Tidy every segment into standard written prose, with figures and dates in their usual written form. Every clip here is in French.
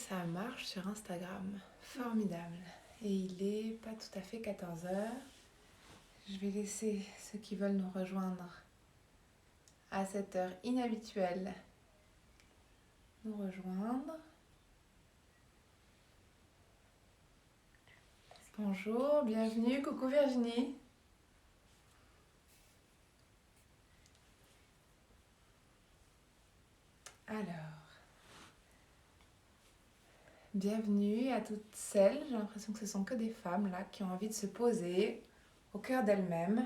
ça marche sur Instagram. Formidable. Et il est pas tout à fait 14 heures. Je vais laisser ceux qui veulent nous rejoindre à cette heure inhabituelle nous rejoindre. Bonjour, bienvenue, coucou Virginie. Alors, bienvenue à toutes celles, j'ai l'impression que ce sont que des femmes là qui ont envie de se poser au cœur d'elles-mêmes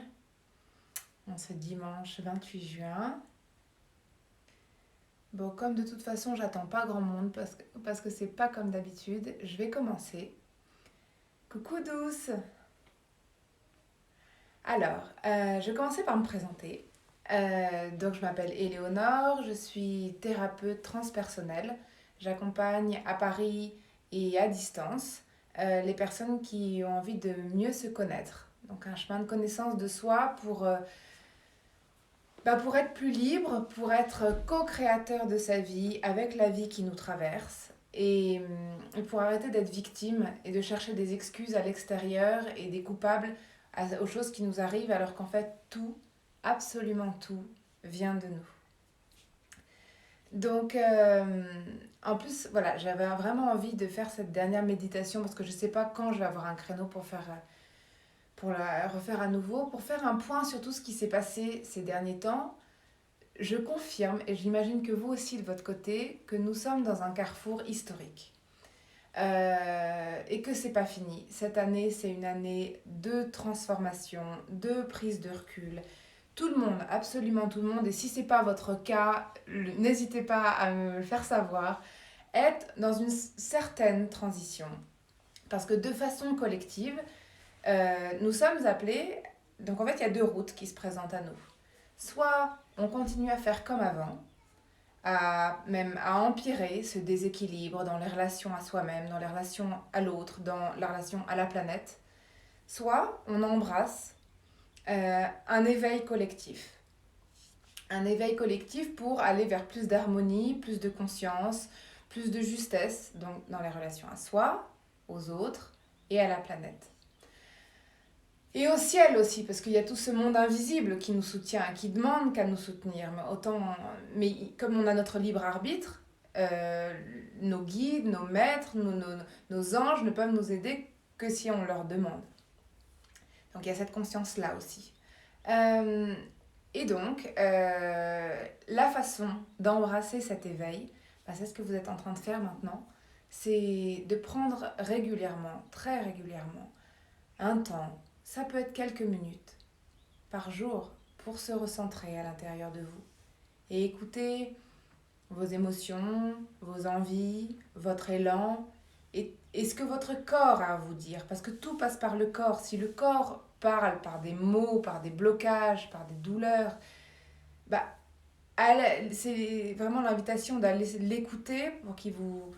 en ce dimanche 28 juin. Bon, comme de toute façon, j'attends pas grand monde parce que c'est pas comme d'habitude, je vais commencer. Coucou douce. Alors, je vais commencer par me présenter. Donc, je m'appelle Éléonore, je suis thérapeute transpersonnelle. J'accompagne à Paris et à distance les personnes qui ont envie de mieux se connaître. Donc, un chemin de connaissance de soi pour être plus libre, pour être co-créateur de sa vie avec la vie qui nous traverse et pour arrêter d'être victime et de chercher des excuses à l'extérieur et des coupables aux choses qui nous arrivent alors qu'en fait tout, absolument tout, vient de nous. Donc, en plus, voilà, j'avais vraiment envie de faire cette dernière méditation parce que je ne sais pas quand je vais avoir un créneau pour la refaire à nouveau, pour faire un point sur tout ce qui s'est passé ces derniers temps. Je confirme, et j'imagine que vous aussi de votre côté, que nous sommes dans un carrefour historique. Et que c'est pas fini. Cette année, c'est une année de transformation, de prise de recul. Tout le monde, absolument tout le monde, et si c'est pas votre cas, n'hésitez pas à me le faire savoir, est dans une certaine transition. Parce que de façon collective, nous sommes appelés, donc en fait il y a deux routes qui se présentent à nous. Soit on continue à faire comme avant, même à empirer ce déséquilibre dans les relations à soi-même, dans les relations à l'autre, dans la relation à la planète, soit on embrasse un éveil collectif. Un éveil collectif pour aller vers plus d'harmonie, plus de conscience, plus de justesse donc dans les relations à soi, aux autres et à la planète. Et au ciel aussi, parce qu'il y a tout ce monde invisible qui nous soutient, qui demande qu'à nous soutenir. Mais comme on a notre libre arbitre, nos guides, nos maîtres, nos anges ne peuvent nous aider que si on leur demande. Donc il y a cette conscience-là aussi. Et donc, la façon d'embrasser cet éveil, c'est ce que vous êtes en train de faire maintenant, c'est de prendre régulièrement, très régulièrement, un temps. Ça peut être quelques minutes par jour pour se recentrer à l'intérieur de vous et écouter vos émotions, vos envies, votre élan et ce que votre corps a à vous dire. Parce que tout passe par le corps. Si le corps parle par des mots, par des blocages, par des douleurs, c'est vraiment l'invitation d'aller l'écouter pour qu'il vous...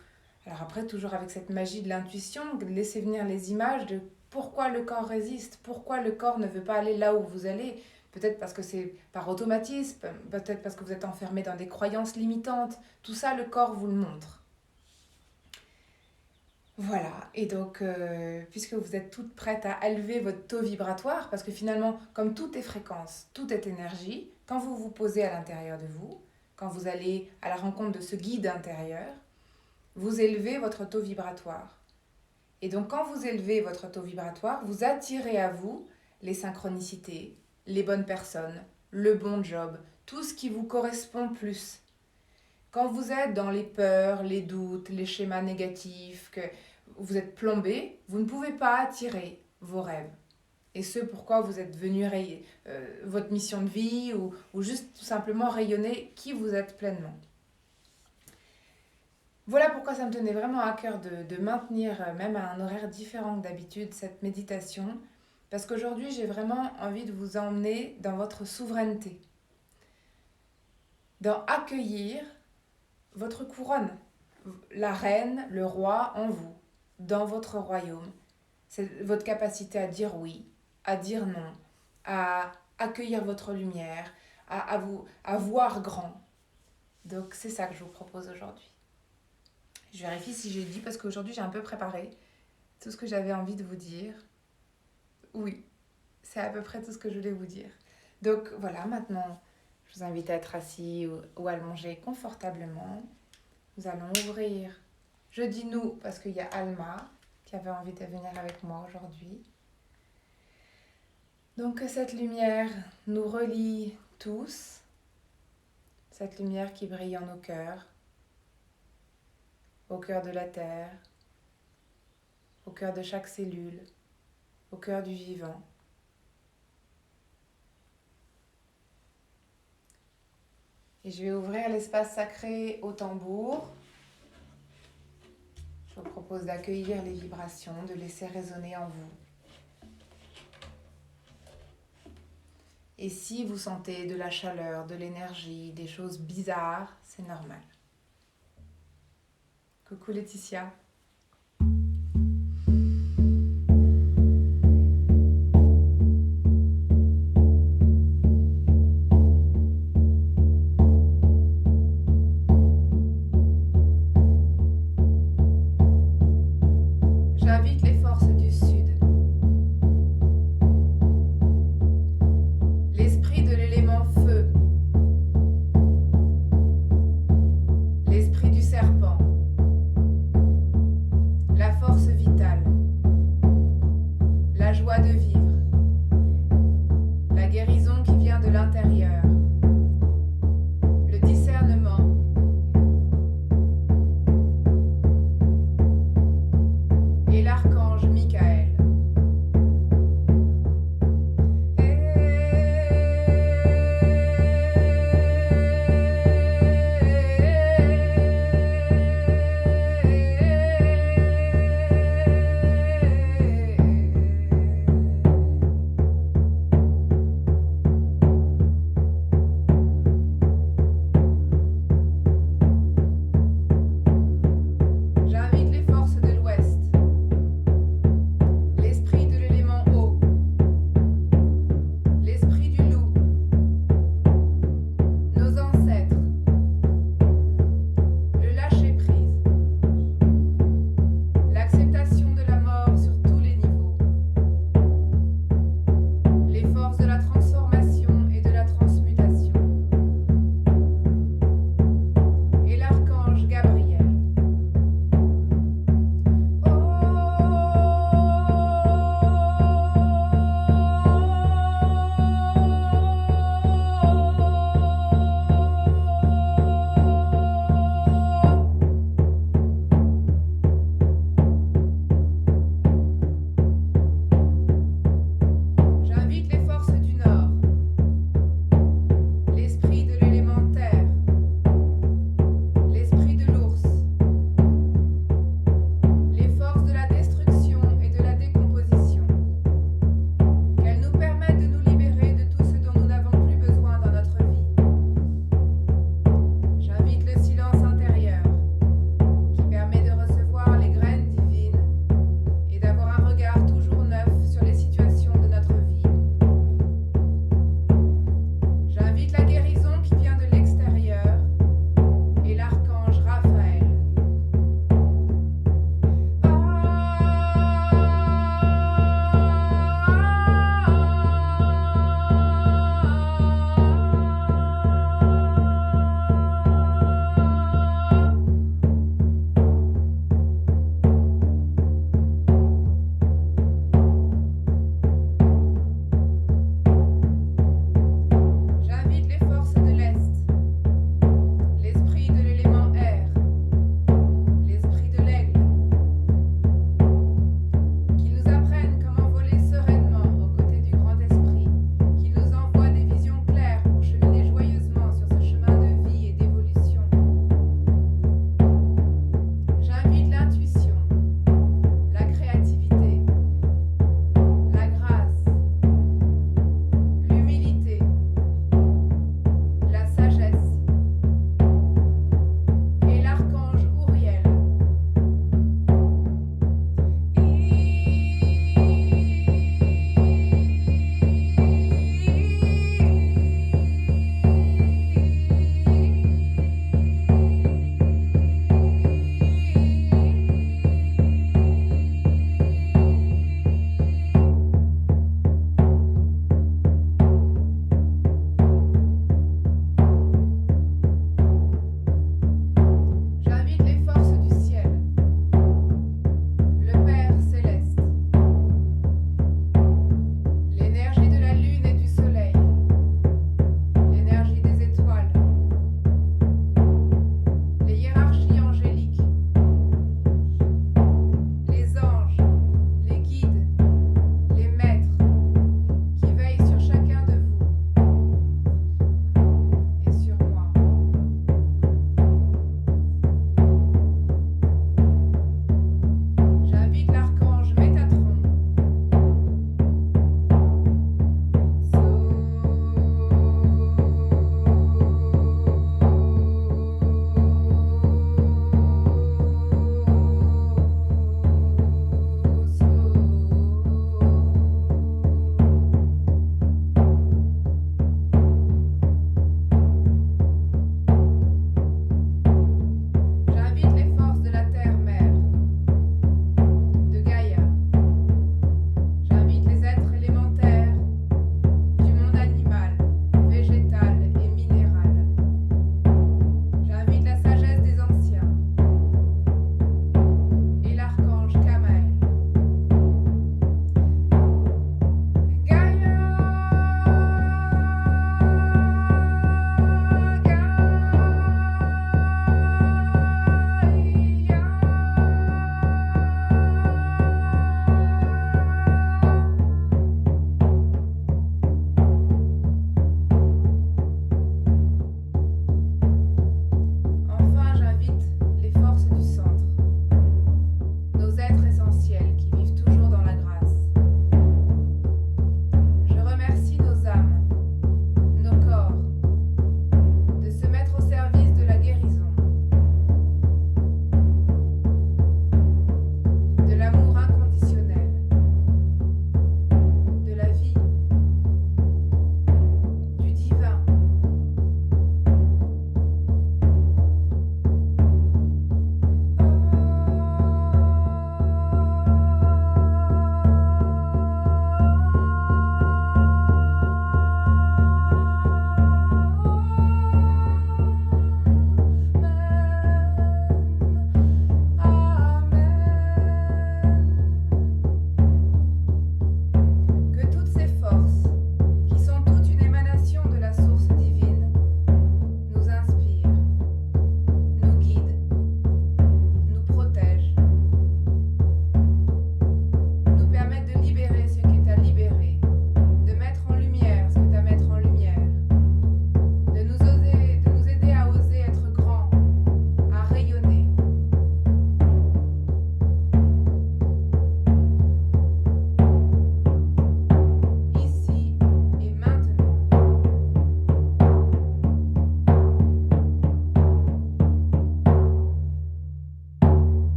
Alors après, toujours avec cette magie de l'intuition, de laisser venir les images de pourquoi le corps résiste, pourquoi le corps ne veut pas aller là où vous allez. Peut-être parce que c'est par automatisme, peut-être parce que vous êtes enfermé dans des croyances limitantes. Tout ça, le corps vous le montre. Voilà, et donc, puisque vous êtes toutes prêtes à élever votre taux vibratoire, parce que finalement, comme tout est fréquence, tout est énergie, quand vous vous posez à l'intérieur de vous, quand vous allez à la rencontre de ce guide intérieur, vous élevez votre taux vibratoire. Et donc quand vous élevez votre taux vibratoire, vous attirez à vous les synchronicités, les bonnes personnes, le bon job, tout ce qui vous correspond plus. Quand vous êtes dans les peurs, les doutes, les schémas négatifs, que vous êtes plombé, vous ne pouvez pas attirer vos rêves. Et ce pourquoi vous êtes venu votre mission de vie ou juste tout simplement rayonner qui vous êtes pleinement. Voilà pourquoi ça me tenait vraiment à cœur de maintenir, même à un horaire différent que d'habitude, cette méditation. Parce qu'aujourd'hui, j'ai vraiment envie de vous emmener dans votre souveraineté. Dans accueillir votre couronne. La reine, le roi en vous, dans votre royaume. C'est votre capacité à dire oui, à dire non, à accueillir votre lumière, à voir grand. Donc c'est ça que je vous propose aujourd'hui. Je vérifie si j'ai dit, parce qu'aujourd'hui j'ai un peu préparé tout ce que j'avais envie de vous dire. Oui, c'est à peu près tout ce que je voulais vous dire. Donc voilà, maintenant, je vous invite à être assis ou allongé confortablement. Nous allons ouvrir. Je dis nous parce qu'il y a Alma qui avait envie de venir avec moi aujourd'hui. Donc que cette lumière nous relie tous, cette lumière qui brille en nos cœurs, au cœur de la terre, au cœur de chaque cellule, au cœur du vivant. Et je vais ouvrir l'espace sacré au tambour. Je vous propose d'accueillir les vibrations, de laisser résonner en vous. Et si vous sentez de la chaleur, de l'énergie, des choses bizarres, c'est normal. Coucou Laetitia. J'invite les forces du Sud. L'esprit de l'élément feu. L'esprit du serpent. La force vitale. La joie de vivre. La guérison qui vient de l'intérieur. Le discernement. Et l'archange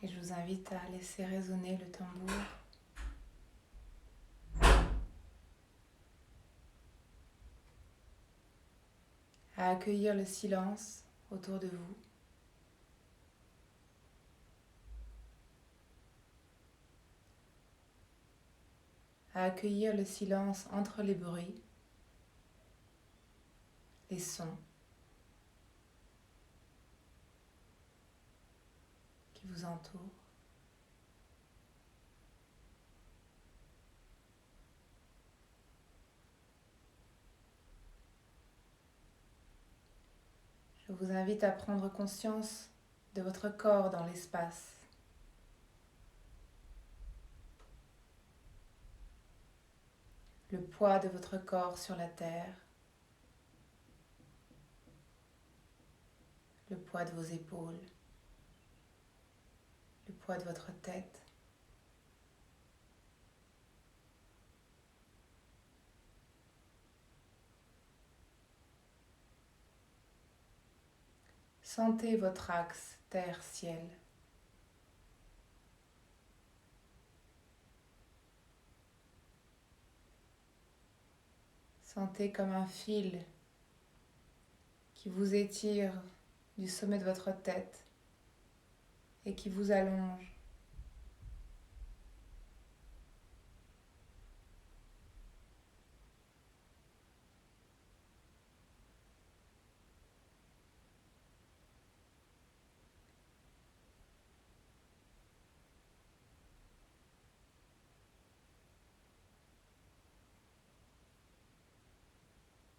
Et je vous invite à laisser résonner le tambour. À accueillir le silence autour de vous. À accueillir le silence entre les bruits, les sons qui vous entourent. Je vous invite à prendre conscience de votre corps dans l'espace. Le poids de votre corps sur la terre. Le poids de vos épaules. Le poids de votre tête. Sentez votre axe terre-ciel. Sentez comme un fil qui vous étire du sommet de votre tête et qui vous allonge.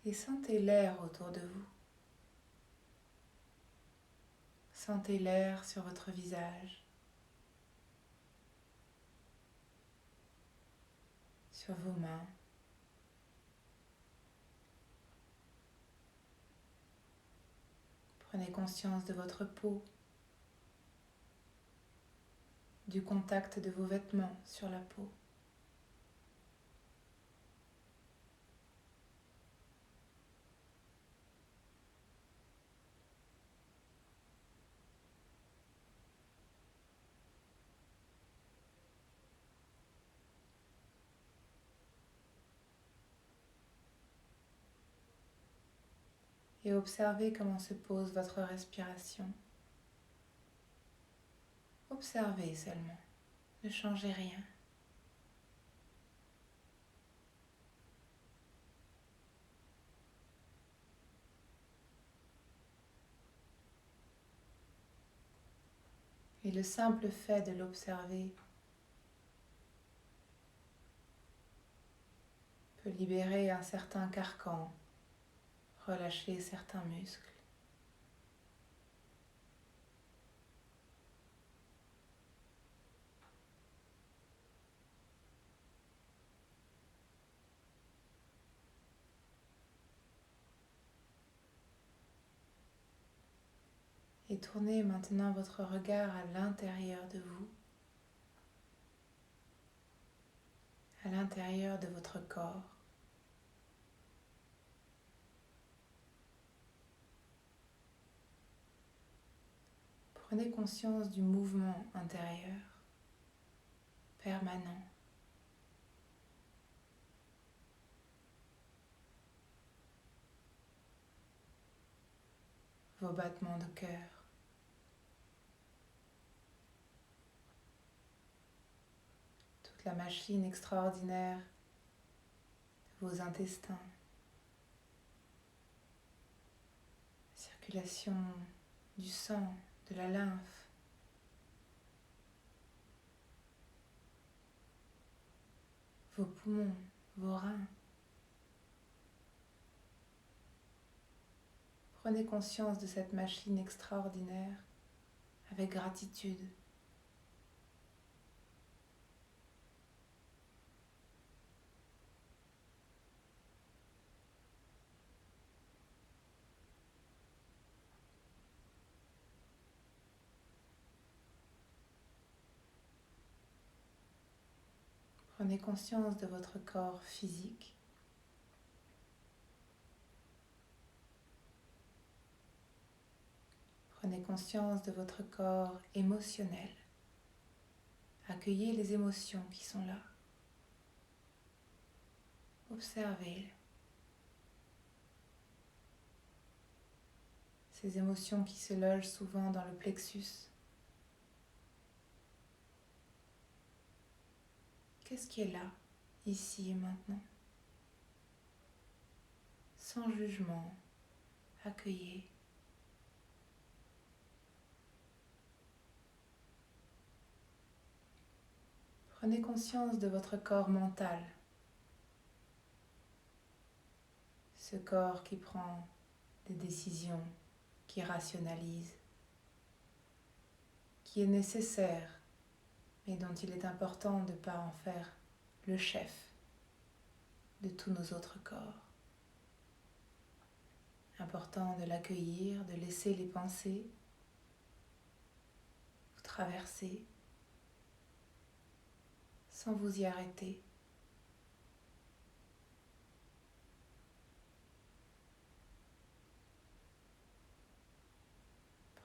Et sentez l'air autour de vous. Sentez l'air sur votre visage, sur vos mains. Prenez conscience de votre peau, du contact de vos vêtements sur la peau. Et observez comment se pose votre respiration. Observez seulement, ne changez rien. Et le simple fait de l'observer peut libérer un certain carcan, relâcher certains muscles. Et tournez maintenant votre regard à l'intérieur de vous, à l'intérieur de votre corps. Prenez conscience du mouvement intérieur, permanent. Vos battements de cœur. Toute la machine extraordinaire de vos intestins. Circulation du sang, de la lymphe. Vos poumons, vos reins. Prenez conscience de cette machine extraordinaire avec gratitude. Prenez conscience de votre corps physique. Prenez conscience de votre corps émotionnel. Accueillez les émotions qui sont là. Observez-les. Ces émotions qui se logent souvent dans le plexus. Qu'est-ce qui est là, ici et maintenant? Sans jugement, accueillez. Prenez conscience de votre corps mental. Ce corps qui prend des décisions, qui rationalise, qui est nécessaire, mais dont il est important de ne pas en faire le chef de tous nos autres corps. Important de l'accueillir, de laisser les pensées vous traverser sans vous y arrêter.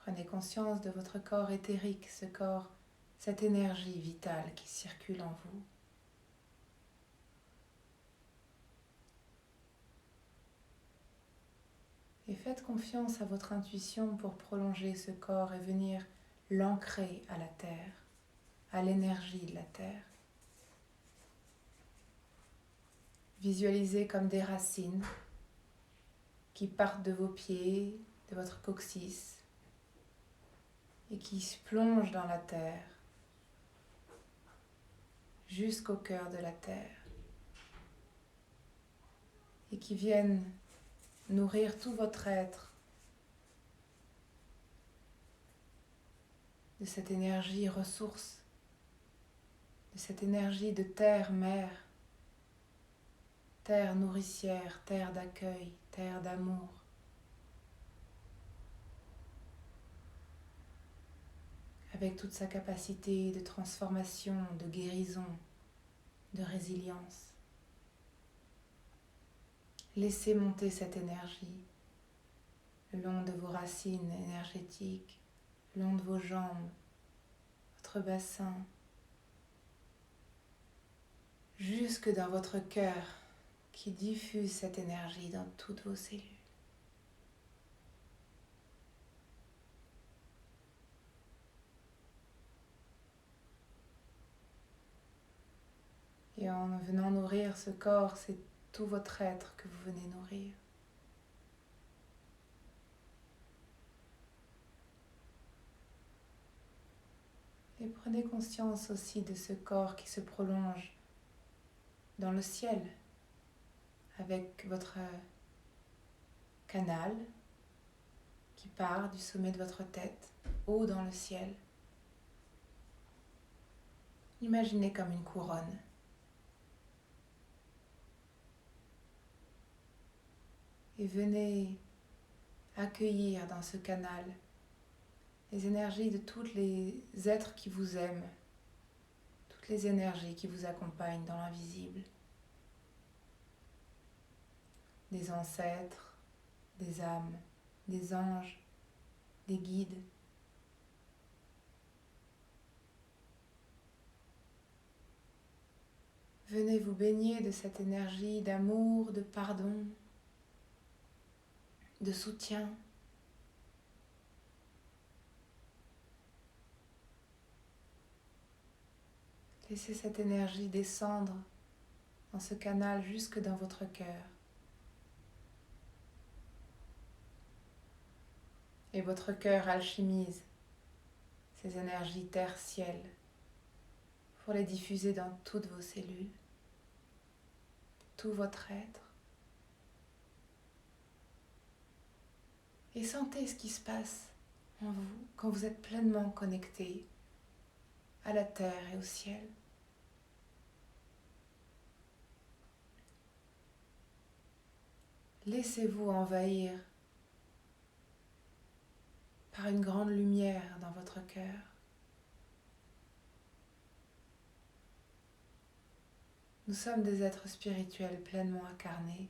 Prenez conscience de votre corps éthérique, ce corps, cette énergie vitale qui circule en vous. Et faites confiance à votre intuition pour prolonger ce corps et venir l'ancrer à la terre, à l'énergie de la terre. Visualisez comme des racines qui partent de vos pieds, de votre coccyx et qui se plongent dans la terre jusqu'au cœur de la terre et qui viennent nourrir tout votre être de cette énergie ressource, de cette énergie de terre-mère, terre nourricière, terre d'accueil, terre d'amour. Avec toute sa capacité de transformation, de guérison, de résilience. Laissez monter cette énergie le long de vos racines énergétiques, le long de vos jambes, votre bassin, jusque dans votre cœur qui diffuse cette énergie dans toutes vos cellules. Et en venant nourrir ce corps, c'est tout votre être que vous venez nourrir. Et prenez conscience aussi de ce corps qui se prolonge dans le ciel avec votre canal qui part du sommet de votre tête, haut dans le ciel. Imaginez comme une couronne. Et venez accueillir dans ce canal les énergies de tous les êtres qui vous aiment, toutes les énergies qui vous accompagnent dans l'invisible. Des ancêtres, des âmes, des anges, des guides. Venez vous baigner de cette énergie d'amour, de pardon, de soutien. Laissez cette énergie descendre dans ce canal jusque dans votre cœur. Et votre cœur alchimise ces énergies terre-ciel pour les diffuser dans toutes vos cellules, tout votre être. Et sentez ce qui se passe en vous quand vous êtes pleinement connecté à la terre et au ciel. Laissez-vous envahir par une grande lumière dans votre cœur. Nous sommes des êtres spirituels pleinement incarnés.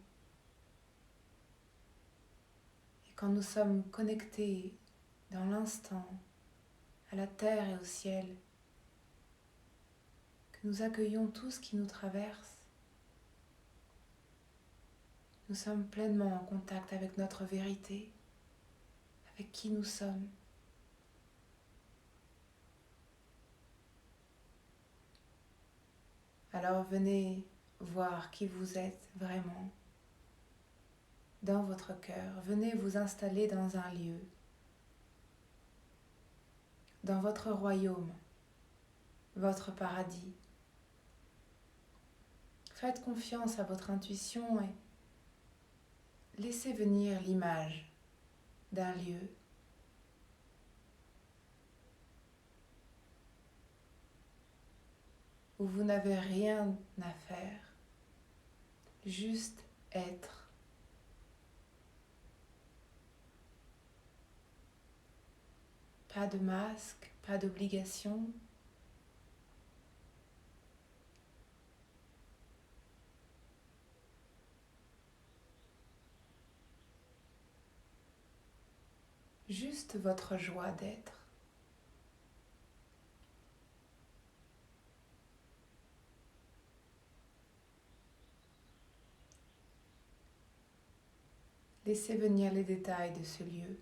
Et quand nous sommes connectés dans l'instant à la terre et au ciel, nous accueillons tout ce qui nous traverse. Nous sommes pleinement en contact avec notre vérité, avec qui nous sommes. Alors venez voir qui vous êtes vraiment dans votre cœur. Venez vous installer dans un lieu, dans votre royaume, votre paradis. Faites confiance à votre intuition et laissez venir l'image d'un lieu. Où vous n'avez rien à faire, juste être. Pas de masque, pas d'obligation. Juste votre joie d'être. Laissez venir les détails de ce lieu.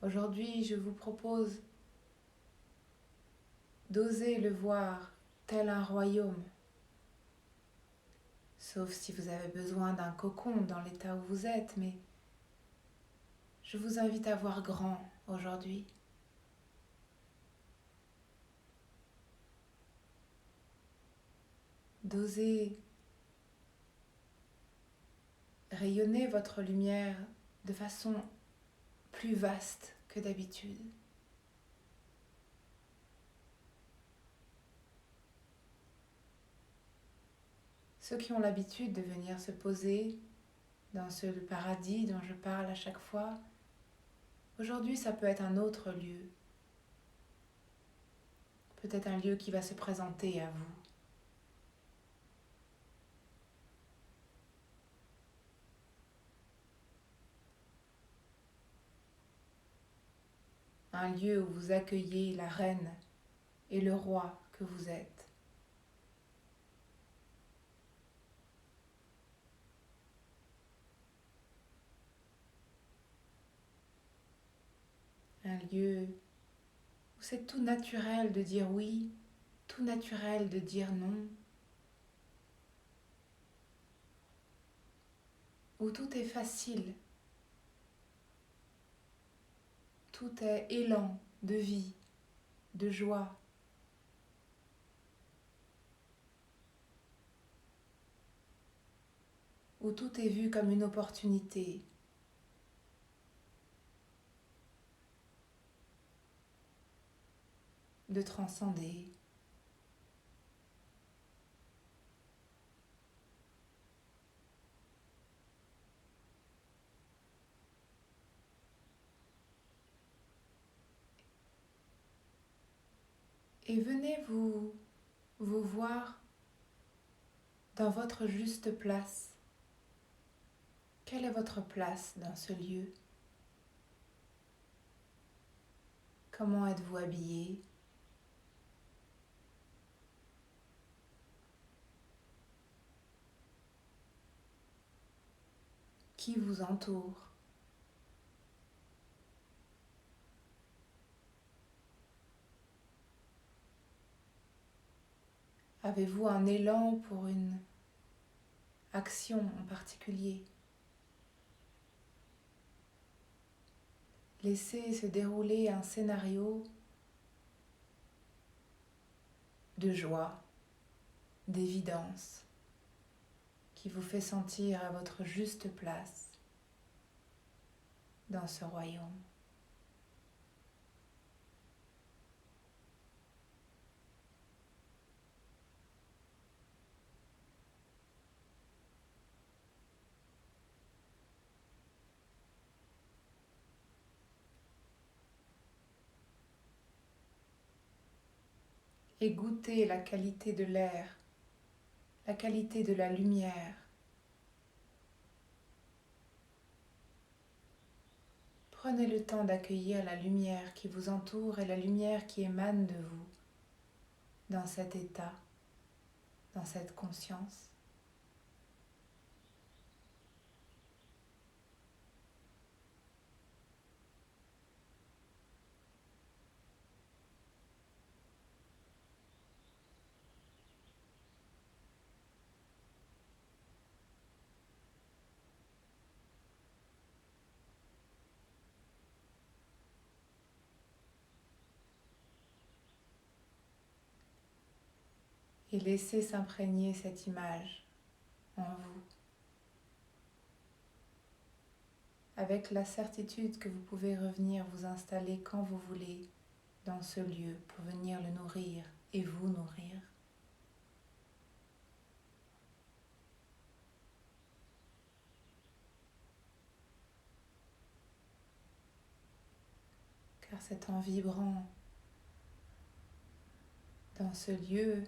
Aujourd'hui, je vous propose d'oser le voir tel un royaume, sauf si vous avez besoin d'un cocon dans l'état où vous êtes, mais je vous invite à voir grand aujourd'hui. D'oser rayonner votre lumière de façon plus vaste que d'habitude. Ceux qui ont l'habitude de venir se poser dans ce paradis dont je parle à chaque fois, aujourd'hui ça peut être un autre lieu. Peut-être un lieu qui va se présenter à vous. Un lieu où vous accueillez la reine et le roi que vous êtes. Un lieu où c'est tout naturel de dire oui, tout naturel de dire non, où tout est facile, tout est élan de vie, de joie. Où tout est vu comme une opportunité. De transcender. Et venez vous voir dans votre juste place. Quelle est votre place dans ce lieu? Comment êtes-vous habillé? Qui vous entoure? Avez-vous un élan pour une action en particulier? Laissez se dérouler un scénario de joie, d'évidence, qui vous fait sentir à votre juste place dans ce royaume. Et goûtez la qualité de l'air, la qualité de la lumière. Prenez le temps d'accueillir la lumière qui vous entoure et la lumière qui émane de vous dans cet état, dans cette conscience. Et laissez s'imprégner cette image en vous, avec la certitude que vous pouvez revenir vous installer quand vous voulez dans ce lieu pour venir le nourrir et vous nourrir. Car c'est en vibrant dans ce lieu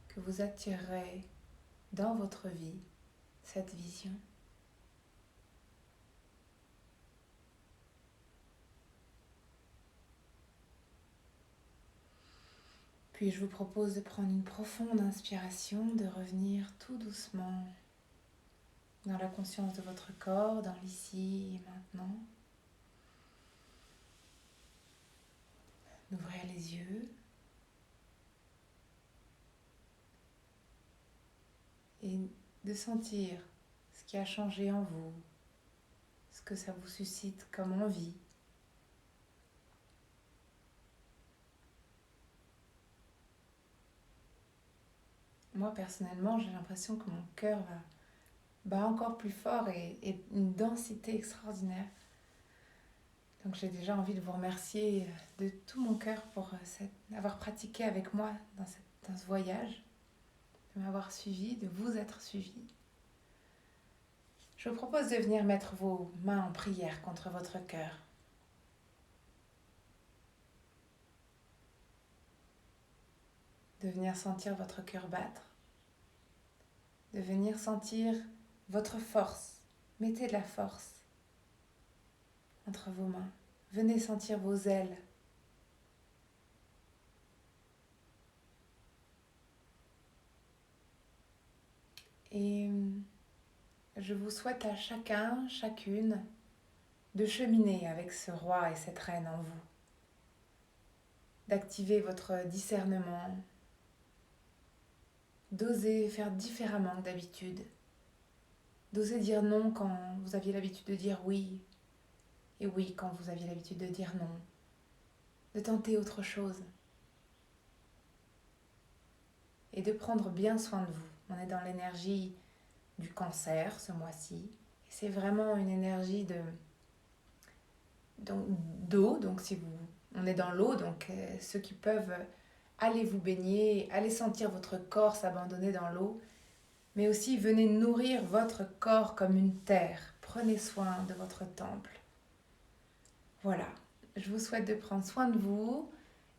que vous attirerez dans votre vie cette vision. Puis je vous propose de prendre une profonde inspiration, de revenir tout doucement dans la conscience de votre corps, dans l'ici et maintenant. D'ouvrir les yeux et de sentir ce qui a changé en vous, ce que ça vous suscite comme envie. Moi personnellement, j'ai l'impression que mon cœur va bat encore plus fort et une densité extraordinaire. Donc j'ai déjà envie de vous remercier de tout mon cœur pour avoir pratiqué avec moi dans ce voyage, de m'avoir suivi, de vous être suivi. Je vous propose de venir mettre vos mains en prière contre votre cœur. De venir sentir votre cœur battre. De venir sentir votre force. Mettez de la force entre vos mains. Venez sentir vos ailes. Et je vous souhaite à chacun, chacune, de cheminer avec ce roi et cette reine en vous. D'activer votre discernement. D'oser faire différemment que d'habitude. D'oser dire non quand vous aviez l'habitude de dire oui. Et oui quand vous aviez l'habitude de dire non. De tenter autre chose. Et de prendre bien soin de vous. On est dans l'énergie du cancer ce mois-ci. Et c'est vraiment une énergie d'eau. Donc si vous, on est dans l'eau, donc ceux qui peuvent aller vous baigner, aller sentir votre corps s'abandonner dans l'eau. Mais aussi venez nourrir votre corps comme une terre. Prenez soin de votre temple. Voilà, je vous souhaite de prendre soin de vous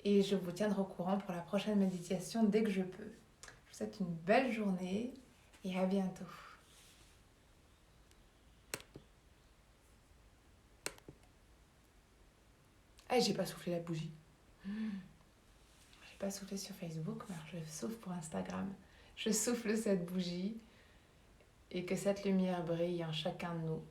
et je vous tiendrai au courant pour la prochaine méditation dès que je peux. Je vous souhaite une belle journée et à bientôt. Ah, j'ai pas soufflé la bougie. J'ai pas soufflé sur Facebook, mais je souffle pour Instagram. Je souffle cette bougie et que cette lumière brille en chacun de nous.